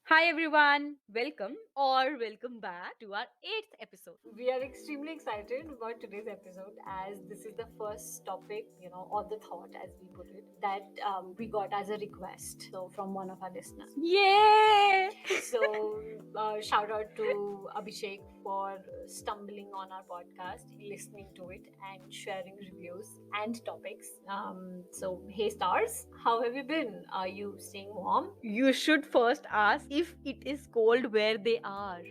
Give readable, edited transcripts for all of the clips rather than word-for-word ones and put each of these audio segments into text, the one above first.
Hi everyone, welcome back to our eighth episode. We are extremely excited about today's episode as this is the first topic, or the thought, as we put it, that we got as a request. So, from one of our listeners. Yay! So, shout out to Abhishek for stumbling on our podcast, listening to it, and sharing reviews and topics. So, hey, stars, how have you been? Are you staying warm? You should first ask if it is cold where they are.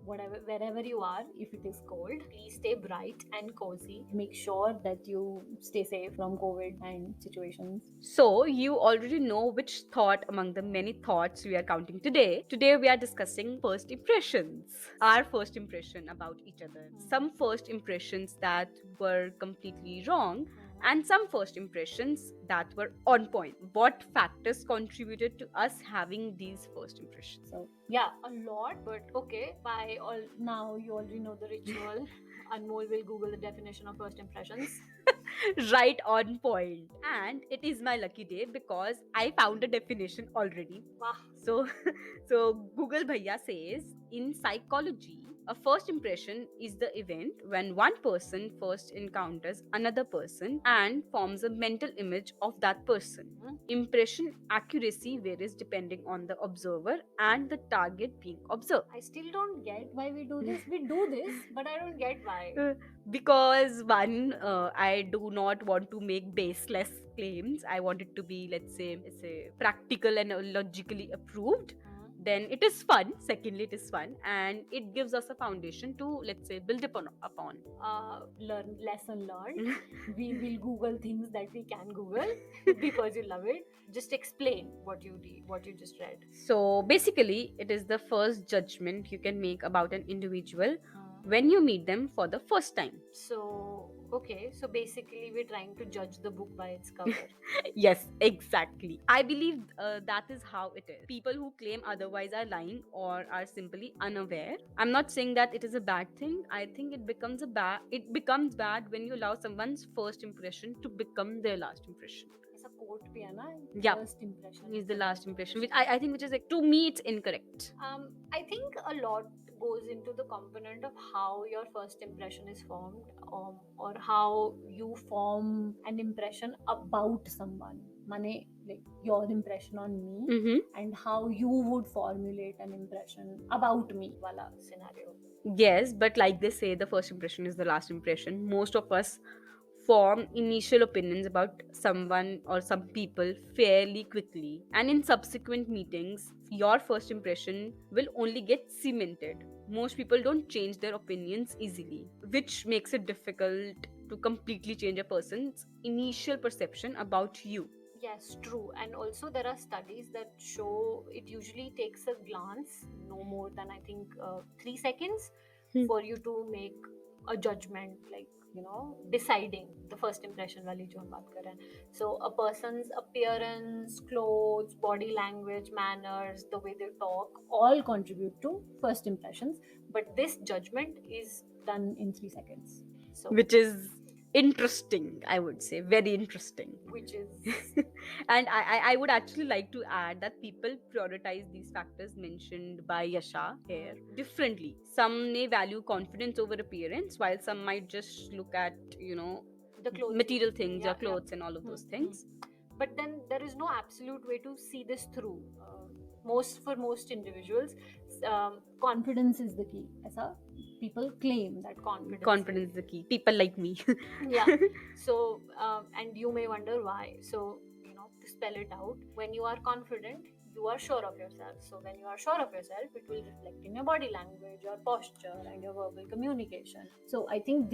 Whatever, wherever you are, if it is cold, please stay bright and cozy. Make sure that you stay safe from COVID and situations. So, you already know which thought among the many thoughts we are counting today. Today, we are discussing first impressions. Our first impression about each other. Some first impressions that were completely wrong, and some first impressions that were on point. What factors contributed to us having these first impressions? So yeah, a lot, but okay. By all now, you already know the ritual. Anmol will Google the definition of first impressions. Right on point. And it is my lucky day because I found a definition already. Wow. So, so Google Bhaiya says in psychology, a first impression is the event when one person first encounters another person and forms a mental image of that person. Impression accuracy varies depending on the observer and the target being observed. I still don't get why we do this. We do this, but I don't get why. Because one, I do not want to make baseless claims. I want it to be, let's say practical and logically approved. Then it is fun. Secondly, it is fun and it gives us a foundation to, let's say, build upon. Learn lesson learned. We will Google things that we can Google because you love it. Just explain what you just read. So basically, it is the first judgment you can make about an individual when you meet them for the first time. So, okay, so basically, we're trying to judge the book by its cover. Yes, exactly. I believe that is how it is. People who claim otherwise are lying or are simply unaware. I'm not saying that it is a bad thing. I think it becomes bad when you allow someone's first impression to become their last impression. ऐसा quote भी है ना, Yeah. first impression Is the last impression, which I think, which is like, to me it's incorrect. I think a lot goes into the component of how your first impression is formed, or how you form an impression about someone. Mane, like your impression on me, Mm-hmm. and how you would formulate an impression about me, wala scenario. Yes, but like they say, the first impression is the last impression. Most of us form initial opinions about someone or some people fairly quickly, and in subsequent meetings, your first impression will only get cemented. Most people don't change their opinions easily, which makes it difficult to completely change a person's initial perception about you. Yes, true. And also, there are studies that show it usually takes a glance, no more than I think 3 seconds, for you to make a judgment, like deciding the first impression wali jo hum baat kar rahe hain. So a person's appearance, clothes, body language, manners, the way they talk, all contribute to first impressions. But this judgment is done in 3 seconds. So Which is interesting, I would say, very interesting. which is And I would actually like to add that people prioritize these factors mentioned by Yasha here differently. Some may value confidence over appearance, while some might just look at, the clothes, material things, yeah, your clothes, and all of those things. But then there is no absolute way to see this through. Most individuals, confidence is the key. Aisa people claim that Confidence is the key. People like me. yeah. So and you may wonder why. So to spell it out, when you are confident, you are sure of yourself. So when you are sure of yourself, it will reflect in your body language, your posture, and your verbal communication. So I think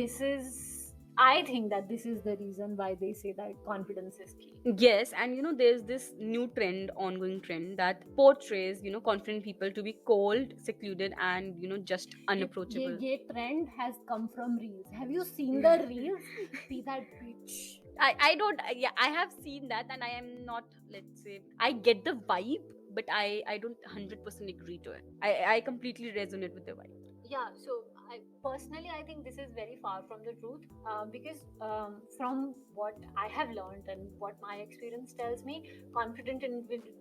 that this is the reason why they say that confidence is key. Yes, and there's this new trend, ongoing trend that portrays, confident people to be cold, secluded, and just unapproachable. Ye trend has come from reels. Have you seen the reels? See that bitch. I don't, yeah, I have seen that, and I am not, let's say, I get the vibe, but I don't 100% agree to it. I completely resonate with the vibe. Yeah, so I think this is very far from the truth, because from what I have learned and what my experience tells me, confident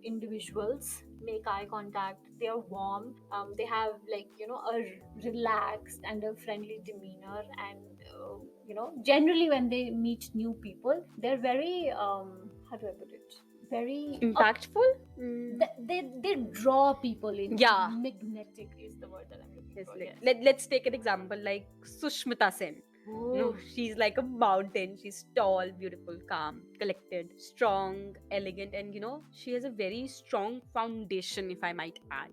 individuals make eye contact, they are warm, they have like, a relaxed and a friendly demeanor, and generally when they meet new people, they're very, how do I put it, very Impactful. Mm. they draw people in. Yeah. Magnetic is the word that I'm looking Yes, for. let's take an example like Sushmita Sen. Oh, She's like a mountain. She's tall, beautiful, calm, collected, strong, elegant, and she has a very strong foundation, if I might add.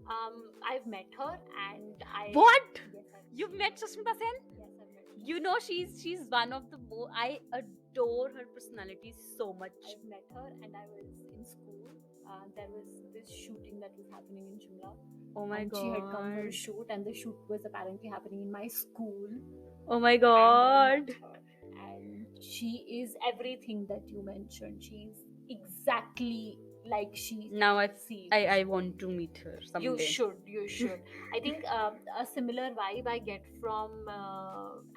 I've met her, and What? Yes, You've met Sushmita Sen? Yes, I've met her. She's one of the more. I adore her personality so much. I've met her, and I was in school. There was this shooting that was happening in Shimla. Oh my and god. she had come for a shoot, and the shoot was apparently happening in my school. Oh my And I god. met her. And she is everything that you mentioned. She's exactly like she Now seems. I want to meet her someday. You should. I think a similar vibe I get from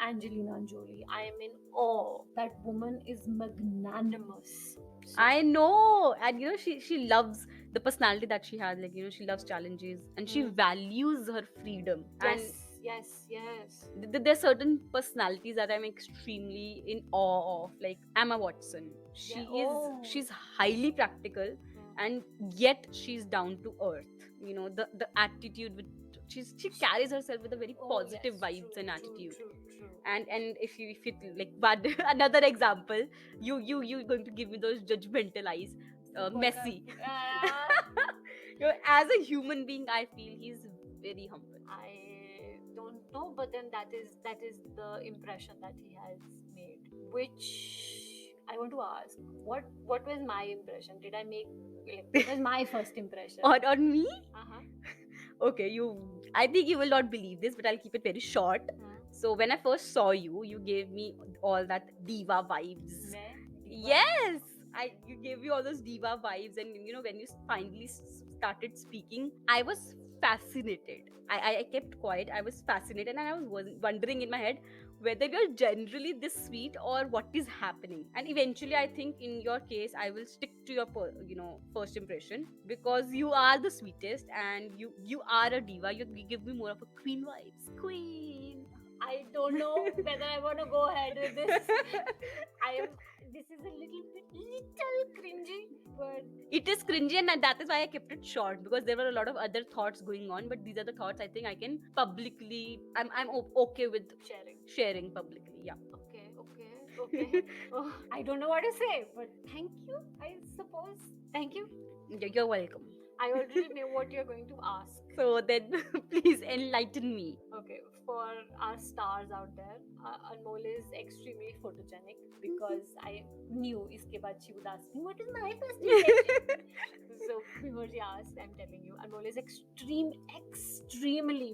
Angelina Jolie. I am in awe. That woman is magnanimous. So- I know, and she loves the personality that she has. Like she loves challenges, and she values her freedom. Yes. And there's certain personalities that I'm extremely in awe of, like Emma Watson. She's highly practical, and yet she's down to earth. The attitude with she carries herself with a very positive vibes and attitude. True. And if you like, but another example, you're going to give me those judgmental eyes. Messi. As a human being, I feel he's very humble. I don't know, but then that is the impression that he has made. Which I want to ask, what was my impression? Did I make what was my first impression? On me? Uh-huh. Okay, I think you will not believe this, but I'll keep it very short. So when I first saw you, you gave me all that diva vibes. Yes, you gave me all those diva vibes, and when you finally started speaking, I was fascinated. I kept quiet. I was fascinated, and I was wondering in my head whether you're generally this sweet or what is happening. And eventually, I think in your case, I will stick to your first impression, because you are the sweetest, and you are a diva. You give me more of a queen vibes. Queen. I don't know whether I want to go ahead with this. This is a little cringy, but it is cringy, and that is why I kept it short, because there were a lot of other thoughts going on, but these are the thoughts I think I can publicly. I'm okay with sharing publicly. Yeah. Okay. Oh, I don't know what to say, but thank you, I suppose. Thank you. You're welcome. I already know what you're going to ask. So then, please enlighten me. Okay, for our stars out there, Anmol is extremely photogenic, because I knew iske baad she would ask me, what is my first impression? So before she asked, I'm telling you, Anmol is extremely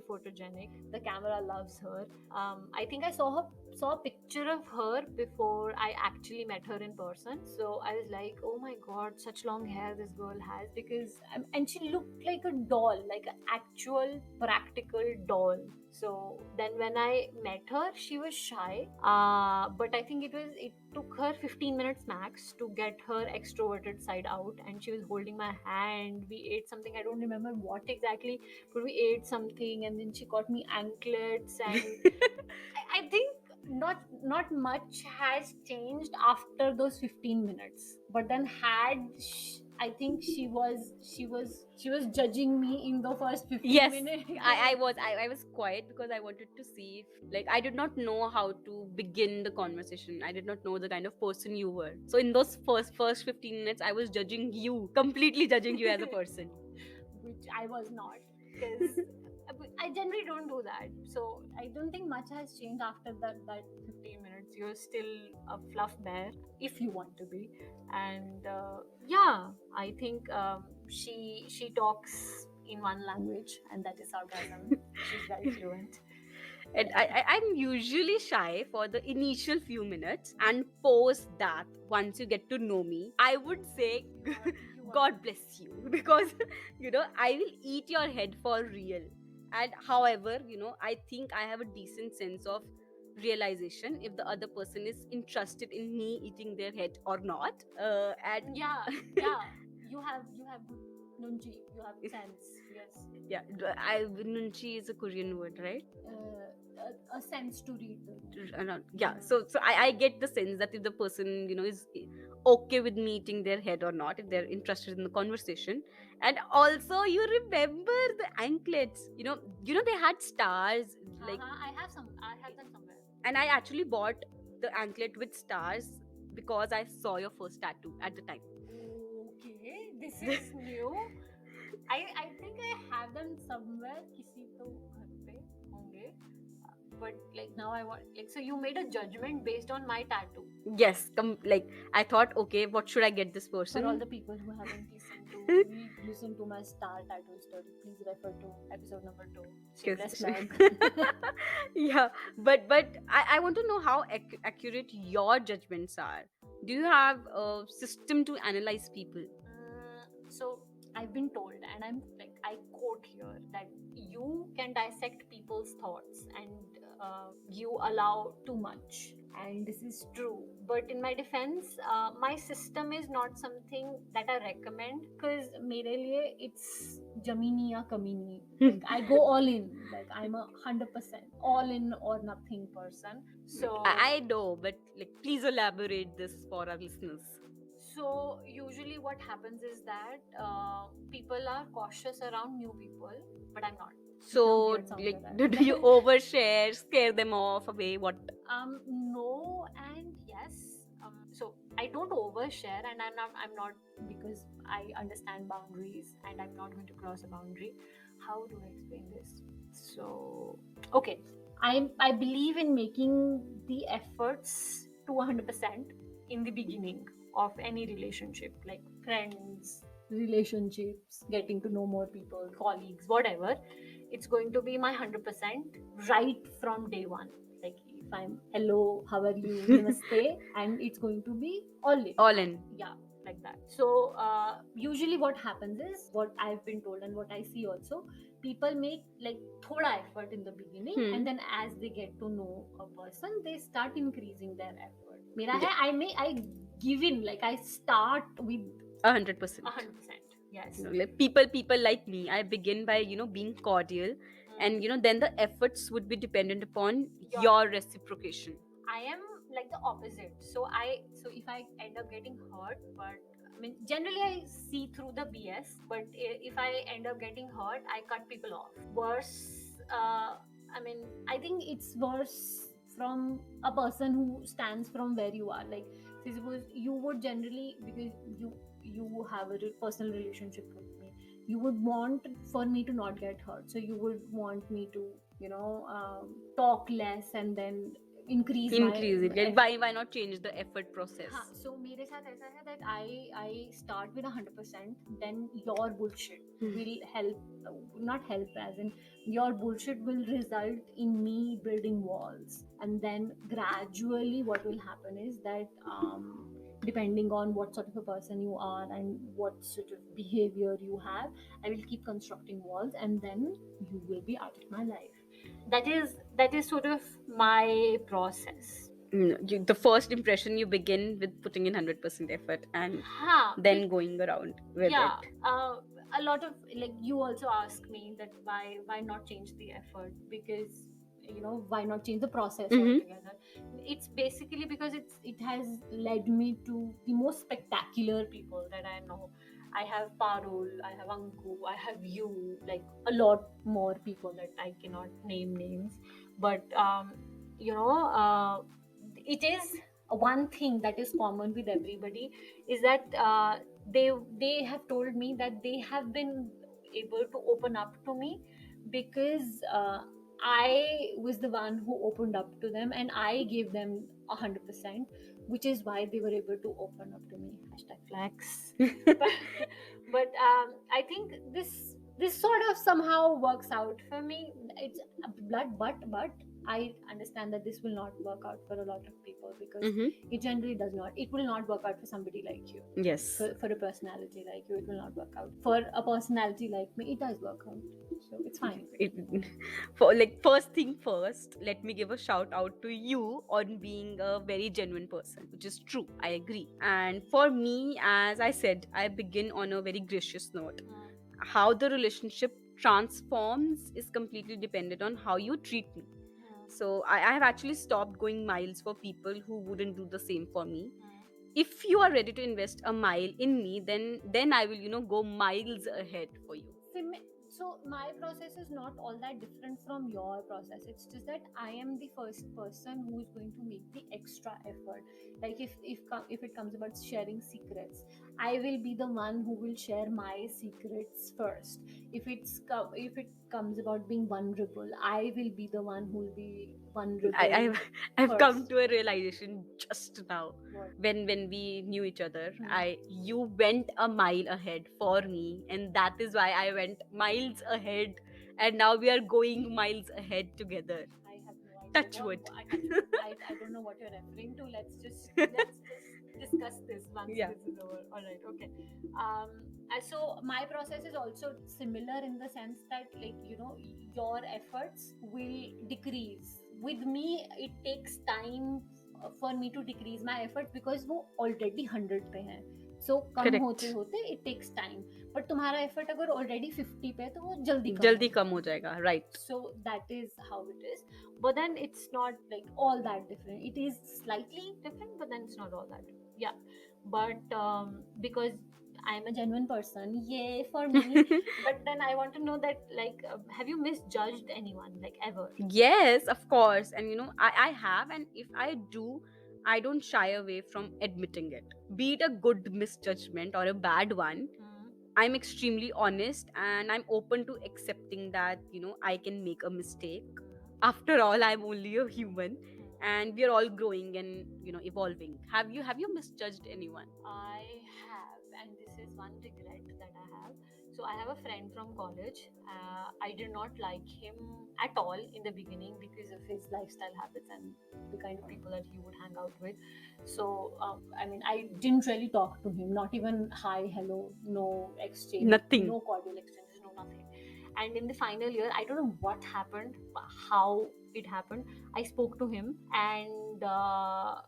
photogenic. The camera loves her. I think I saw a picture of her before I actually met her in person. So I was like, oh my god, such long hair this girl has, because and she looked like a doll, like an actual practical doll. So then when I met her, she was shy, but I think it took her 15 minutes max to get her extroverted side out, and she was holding my hand. We ate something, I don't remember what exactly, but we ate something, and then she got me anklets, and I think not much has changed after those 15 minutes, but then I think she was judging me in the first 15 minutes. I was quiet because I wanted to see if, like, I did not know how to begin the conversation. I did not know the kind of person you were. So in those first 15 minutes, I was judging you, completely judging you as a person. Which I was not, because I generally don't do that. So I don't think much has changed after that 15 minutes. You're still a fluff bear if you want to be. And yeah, I think she talks in one language, and that is sarcasm. She's very fluent. And I'm usually shy for the initial few minutes, and post that, once you get to know me, I would say God bless you, because I will eat your head for real. And however, I think I have a decent sense of realization if the other person is interested in me eating their head or not. And Yeah, you have good Nunchi, you have Is- sense. Yes. Yeah, nunchi is a Korean word, right? A sense to read the Yeah, so I get the sense that if the person, is okay with meeting their head or not, if they're interested in the conversation. And also, you remember the anklets, they had stars, like, I have some. I have them somewhere. and I actually bought the anklet with stars because I saw your first tattoo at the time. Okay, this is new. I think I have them somewhere. किसी तो घर पे होंगे. But like now I want like so you made a judgment based on my tattoo. Yes, like I thought, okay, what should I get this For person? all the people who haven't listened to my star tattoo story, please refer to episode number 2. Shameless plug. Yeah, but I want to know how accurate your judgments are. Do you have a system to analyze people? So I've been told, and I'm like, I quote here that you can dissect people's thoughts and you allow too much. And this is true. But in my defense, my system is not something that I recommend because mere liye it's jamini ya kamini. Like I go all in. Like I'm 100% all in or nothing person. So I know, but like, please elaborate this for our listeners. So usually what happens is that people are cautious around new people, but I'm not. So, Weird sound like, like that. do you overshare, scare them off away? What? No and yes. So I don't overshare, and I'm not because I understand boundaries, and I'm not going to cross a boundary. How do I explain this? So okay, I believe in making the efforts to 100% in the beginning of any relationship, like friends, relationships, getting to know more people, colleagues, whatever. It's going to be my 100% right from day one. Like if I'm hello, how are you, namaste, and it's going to be all in. All in. Yeah, like that. So usually what happens is what I've been told and what I see also, people make like thoda effort in the beginning, and then as they get to know a person, they start increasing their effort. Mera hai, I give in, like I start with 100%. 100%. Yes. Like people like me, I begin by being cordial, and then the efforts would be dependent upon your reciprocation. I am like the opposite. So if I end up getting hurt, but I mean generally I see through the BS, but if I end up getting hurt, I cut people off. Worse, I mean I think it's worse from a person who stands from where you are. Like say suppose you would generally, because you have a personal relationship with me, you would want for me to not get hurt, so you would want me to talk less and then increase it. Like, why not change the effort process? So मेरे साथ ऐसा है that I start with 100%, then your bullshit will help, not help as in your bullshit will result in me building walls, and then gradually what will happen is that depending on what sort of a person you are and what sort of behavior you have, I will keep constructing walls, and then you will be out of my life. That is sort of my process. The first impression, you begin with putting in 100% effort, and then going around with it. A lot of like you also ask me that why not change the effort, because why not change the process altogether. It's basically because it has led me to the most spectacular people that I know. I have Parul, I have Anku, I have you, like a lot more people that I cannot name names, but it is one thing that is common with everybody is that they have told me that they have been able to open up to me because I was the one who opened up to them and I gave them 100%, which is why they were able to open up to me. #flex. but I think this sort of somehow works out for me. It's a blood, but I understand that this will not work out for a lot of people because it generally does not. It will not work out for somebody like you. Yes. For a personality like you, it will not work out. For a personality like me, it does work out. So it's fine. For like, first thing first, let me give a shout out to you on being a very genuine person, which is true. I agree. And for me, as I said, I begin on a very gracious note. how the relationship transforms is completely dependent on how you treat me. So I have actually stopped going miles for people who wouldn't do the same for me. If you are ready to invest a mile in me, then I will, go miles ahead for you. So my process is not all that different from your process. It's just that I am the first person who is going to make the extra effort. Like if it comes about sharing secrets, I will be the one who will share my secrets first. If it comes about being vulnerable, I will be the one who will be I, vulnerable I've I've come first. to a realization just now. What? When we knew each other, Hmm. you went a mile ahead for me, and that is why I went miles ahead, and now we are going miles ahead together. I have no idea. Touch wood. I touch wood. I don't know what you're referring to. Let's just discuss this once Yeah. this is over. All right. Okay. So my process is also similar in the sense that, like, your efforts will decrease. With me, it takes time for me to decrease my efforts because वो already 100 पे हैं. So कम होते Correct. होते it takes time. But तुम्हारा effort अगर already 50 पे है तो वो जल्दी कम जल्दी होगा. कम हो जाएगा, right? So that is how it is, but then it's not like all that different. It is slightly different, but then it's not all that different. Yeah, but because I'm a genuine person, yay for me. But then I want to know that, like, have you misjudged anyone, like, ever? Yes, of course. And I have, and if I do, I don't shy away from admitting it. Be it a good misjudgment or a bad one, I'm extremely honest and I'm open to accepting that, I can make a mistake. After all, I'm only a human and we are all growing and, evolving. Have you misjudged anyone? I have, and this is one regret that I have. So I have a friend from college. I did not like him at all in the beginning because of his lifestyle habits and the kind of people that he would hang out with. So I mean, I didn't really talk to him. Not even hi, hello, no exchange, Nothing. no cordial exchanges, no nothing. And in the final year, I don't know what happened, how it happened. I spoke to him, and I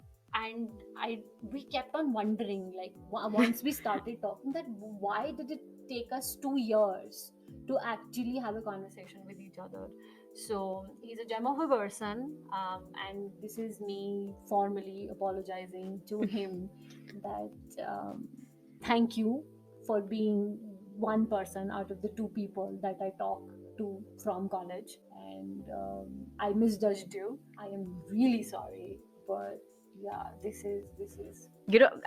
we kept on wondering, like, once we started talking, that why did it take us 2 years to actually have a conversation with each other. So he's a gem of a person, and this is me formally apologizing to him that thank you for being one person out of the two people that I talk to from college, and I misjudged you. I am really sorry, but yeah, this is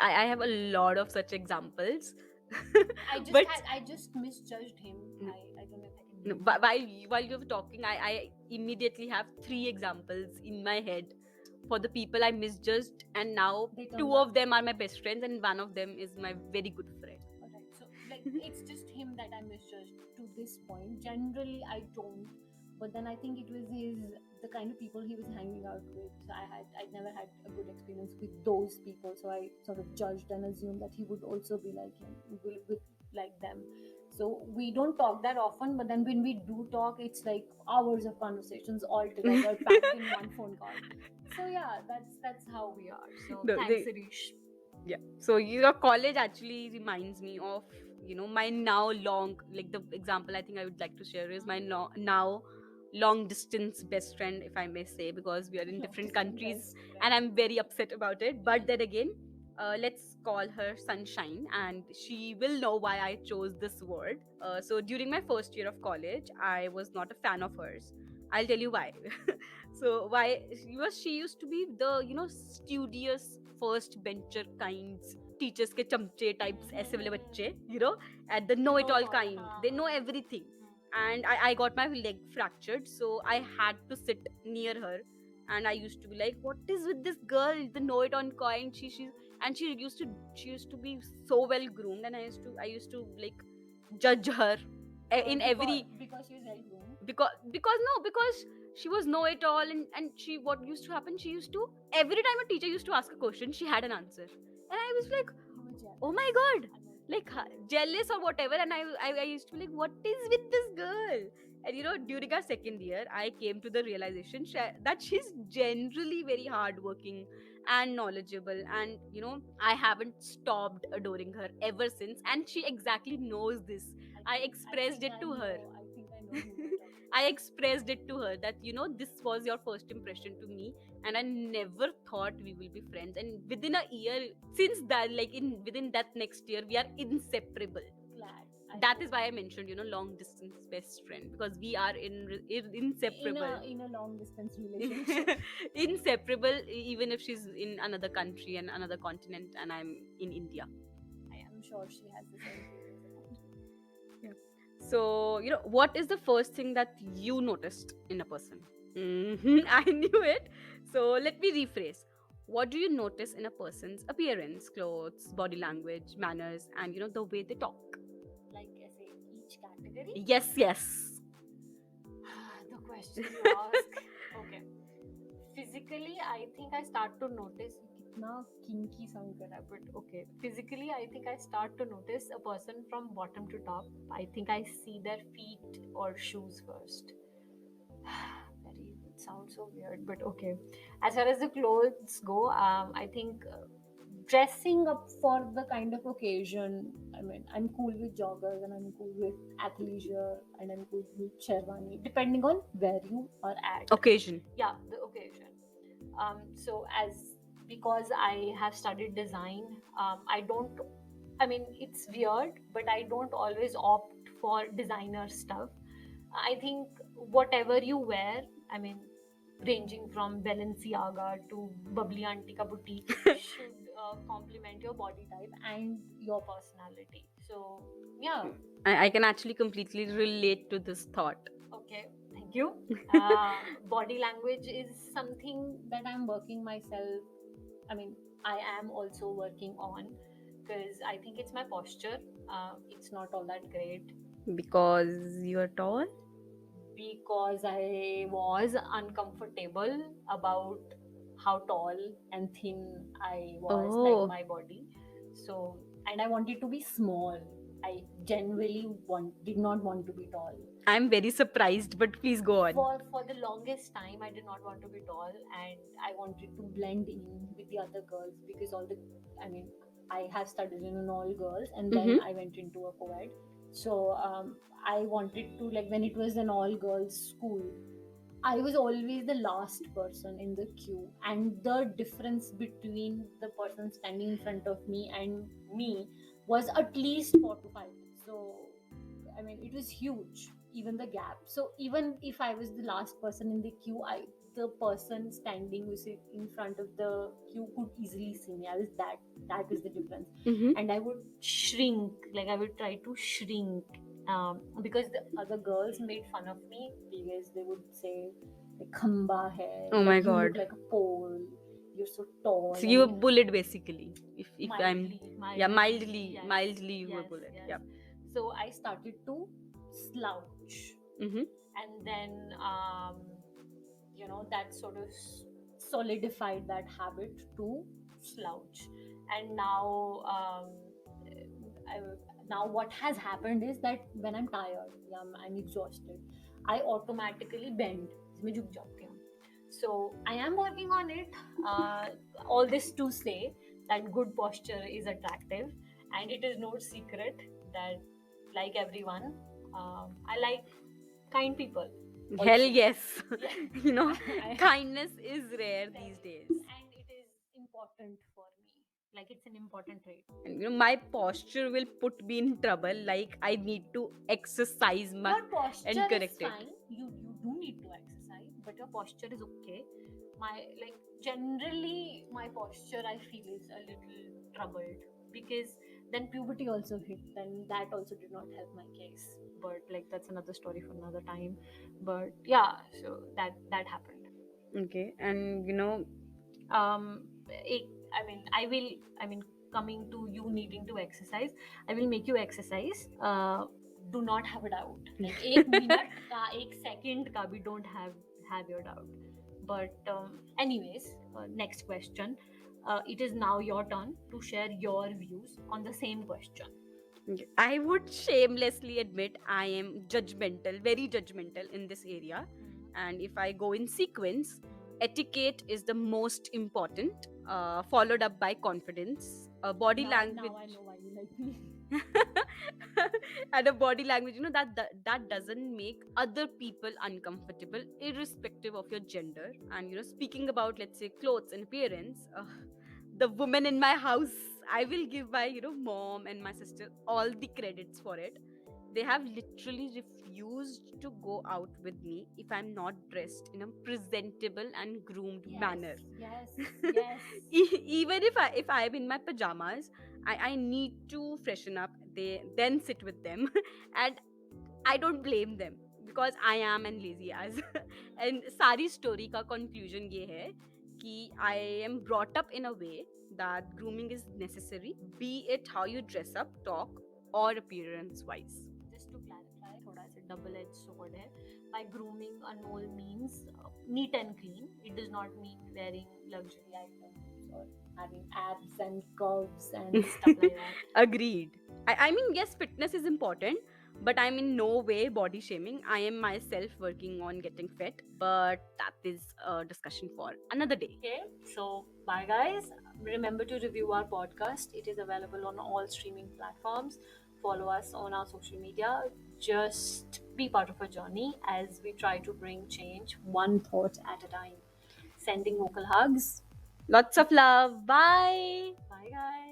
I have a lot of such examples. I But I just misjudged him. I don't know if I can no, name but them. while you were talking, I immediately have three examples in my head for the people I misjudged, and now They turned two out. of them are my best friends, and one of them is my very good friend. Alright, so, like, it's just him that I misjudged to this point. Generally, I don't, but then I think it was the kind of people he was hanging out with. So I never had a good experience with those people, so I sort of judged and assumed that he would also be like him, would like them. So we don't talk that often, but then when we do talk, it's like hours of conversations all together packed in one phone call. So yeah, that's how we are. So No, thanks, Arish. yeah. So your college actually reminds me of my now long, like, the example I think I would like to share is my now long distance best friend, if I may say, because we are in different countries and I'm very upset about it. But then again, let's call her Sunshine, and she will know why I chose this word. So during my first year of college, I was not a fan of hers. I'll tell you why. So why? Because she used to be the studious first bencher kinds, teachers के चमचे types, ऐसे वाले बच्चे, at the know it all kind. They know everything. And I got my leg fractured, so I had to sit near her. And I used to be like, what is with this girl, the know it on kind? She used to be so well groomed, and I used to like judge her in every, because she was well groomed. because she was know it all, and she, what used to happen, she used to, every time a teacher used to ask a question, she had an answer, and I was like, oh my god, like jealous or whatever. And I used to be like, what is with this girl? And during our second year, I came to the realization that she's generally very hardworking and knowledgeable, and I haven't stopped adoring her ever since, and she exactly knows this. I expressed it to her. I think I know who you're talking I expressed it to her that this was your first impression to me, and I never thought we will be friends. And within a year, since that, like in within that next year, we are inseparable. glad. That is why I mentioned, long distance best friend, because we are inseparable. In a long distance relationship. Inseparable, even if she's in another country and another continent, and I'm in India. I am sure she has the same feelings. So, what is the first thing that you noticed in a person? I knew it. So, let me rephrase. What do you notice in a person's appearance, clothes, body language, manners, and the way they talk? Like I say, each category. Yes, yes. The question you ask. Okay. Physically, I think I start to notice. कितना kinky sound कर रहा है, but okay. Physically, I think I start to notice a person from bottom to top. I think I see their feet or shoes first. It sounds so weird, but okay. As far as the clothes go, I think dressing up for the kind of occasion. I mean, I'm cool with joggers and I'm cool with athleisure and I'm cool with sherwani, depending on where you are at. Occasion. Yeah, the occasion. So because I have studied design, I mean, it's weird, but I don't always opt for designer stuff. I think whatever you wear, I mean, ranging from Balenciaga to Bubbly Auntie Ka Boutique, should complement your body type and your personality. So, yeah. I can actually completely relate to this thought. Okay, thank you. Body language is something that I'm working myself. I mean, I am also working on, because I think it's my posture. It's not all that great. Because you're tall? Because I was uncomfortable about how tall and thin I was, Oh. like my body. So, and I wanted to be small. I genuinely did not want to be tall. I'm very surprised, but please go on. For the longest time, I did not want to be tall, and I wanted to blend in with the other girls, because I have studied in an all girls, and then I went into a co-ed. So I wanted to, like, when it was an all girls school, I was always the last person in the queue, and the difference between the person standing in front of me and me was at least 4 to 5. So, I mean, it was huge, even the gap. So, even if I was the last person in the queue, the person standing in front of the queue could easily see me. That is the difference. And I would shrink, like I would try to shrink, because the other girls made fun of me, because they would say, like, khamba hai, Oh my like, you God. look like a pole, you're so tall. So you were bullied basically. If Mildly, mildly you were yes, bullied. yes. Yeah. So I started to slouch, and then that sort of solidified that habit to slouch. And now what has happened is that when I'm tired, I'm exhausted, I automatically bend. इसमें झुक जाती हूँ. So I am working on it. All this to say that good posture is attractive, and it is no secret that, like everyone, I like kind people. Hell yes. Yeah. Kindness is rare these days. And it is important for me. Like, it's an important trait. And my posture will put me in trouble. Like, I need to exercise my Your posture and is correct it. fine. You do need to exercise, but your posture is okay. Generally my posture, I feel, is a little troubled, because then puberty also hit, and that also did not help my case. But that's another story for another time. But yeah, so that happened. Okay. And Coming to you needing to exercise, I will make you exercise. Do not have a doubt. Like, एक minute का, एक second का भी don't have your doubt. But anyways, next question. It is now your turn to share your views on the same question. okay. I would shamelessly admit I am judgmental, very judgmental in this area. And if I go in sequence, etiquette is the most important, followed up by confidence, body language. Now I know why you like me. And a body language, that doesn't make other people uncomfortable, irrespective of your gender. And speaking about, let's say, clothes and appearance, the women in my house, I will give my mom and my sister all the credits for it. They have literally refused to go out with me if I'm not dressed in a presentable and groomed manner. Yes, yes. Even if I'm in my pajamas, I need to freshen up. They then sit with them, and I don't blame them because I am an lazy ass. And सारी story का conclusion ये है कि I am brought up in a way that grooming is necessary, be it how you dress up, talk, or appearance wise. Just to clarify, थोड़ा सा double-edged sword है. By grooming, Anmol means neat and clean. It does not mean wearing luxury items or having abs and curves and stuff like that. Agreed. I mean, yes, fitness is important, but I'm in no way body shaming. I am myself working on getting fit, but that is a discussion for another day. Okay, so bye guys. Remember to review our podcast. It is available on all streaming platforms. Follow us on our social media. Just be part of our journey as we try to bring change one thought at a time. Sending vocal hugs. Lots of love. Bye. Bye guys.